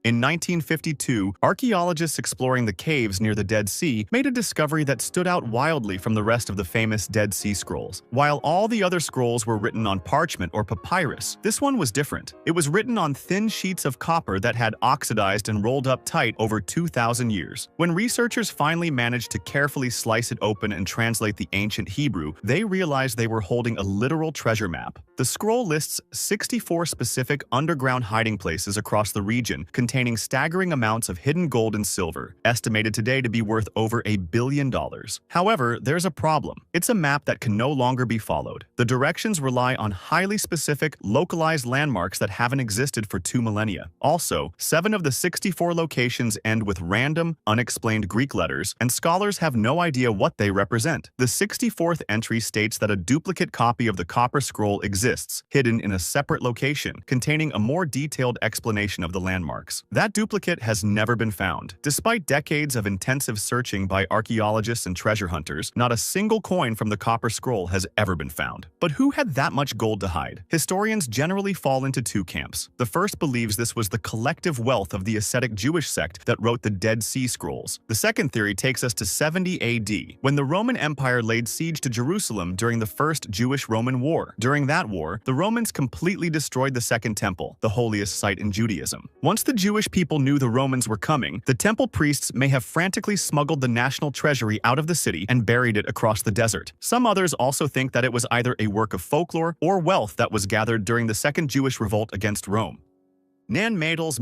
In 1952, archaeologists exploring the caves near the Dead Sea made a discovery that stood out wildly from the rest of the famous Dead Sea Scrolls. While all the other scrolls were written on parchment or papyrus, this one was different. It was written on thin sheets of copper that had oxidized and rolled up tight over 2,000 years. When researchers finally managed to carefully slice it open and translate the ancient Hebrew, they realized they were holding a literal treasure map. The scroll lists 64 specific underground hiding places across the region, containing staggering amounts of hidden gold and silver, estimated today to be worth over $1 billion. However, there's a problem. It's a map that can no longer be followed. The directions rely on highly specific, localized landmarks that haven't existed for 2 millennia. Also, 7 of the 64 locations end with random, unexplained Greek letters, and scholars have no idea what they represent. The 64th entry states that a duplicate copy of the Copper Scroll exists, hidden in a separate location, containing a more detailed explanation of the landmarks. That duplicate has never been found. Despite decades of intensive searching by archaeologists and treasure hunters, not a single coin from the Copper Scroll has ever been found. But who had that much gold to hide? Historians generally fall into 2 camps. The first believes this was the collective wealth of the ascetic Jewish sect that wrote the Dead Sea Scrolls. The second theory takes us to 70 AD, when the Roman Empire laid siege to Jerusalem during the First Jewish-Roman War. During that war, the Romans completely destroyed the Second Temple, the holiest site in Judaism. Once the Jewish people knew the Romans were coming, the temple priests may have frantically smuggled the national treasury out of the city and buried it across the desert. Some others also think that it was either a work of folklore or wealth that was gathered during the Second Jewish Revolt against Rome. Nan Madel's